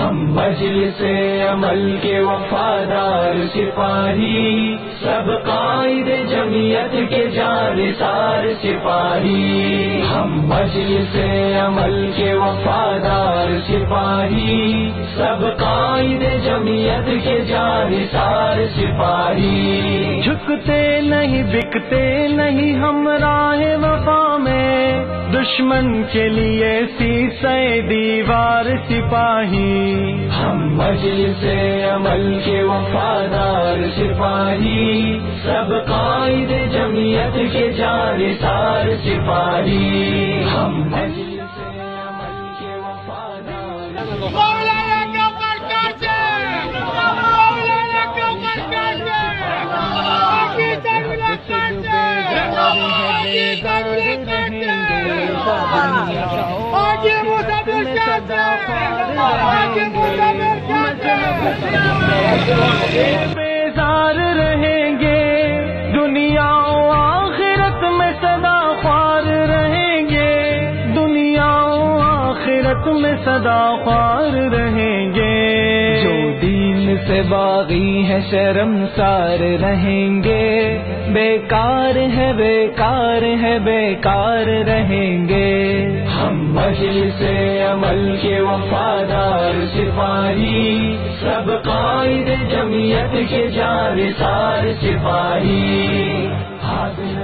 ہم مجلس عمل کے وفادار سپاہی، سب قائد جمعیت کے جانثار سپاہی، ہم مجلس عمل کے وفادار سپاہی، سب قائد جمعیت کے جانثار سپاہی، جھکتے نہیں بکتے نہیں ہم راہ وفا میں، دشمن کے لیے سیسے دیوار سپاہی، ہم مجلس عمل کے وفادار سپاہی، سب قائد جمعیت کے جانثار سپاہی، ہم مجلس عمل کے وفادار بیزار رہیں گے، دنیا و آخرت میں صدا خوار رہیں گے، دنیا و آخرت میں صدا خوار رہیں گے، جو دین سے باغی ہے شرمسار رہیں گے، بیکار ہے بیکار ہے بیکار رہیں گے، ہم مجلس عمل کے وفادار سپاہی، سب قائد جمعیت کے جانثار سپاہی، حاضر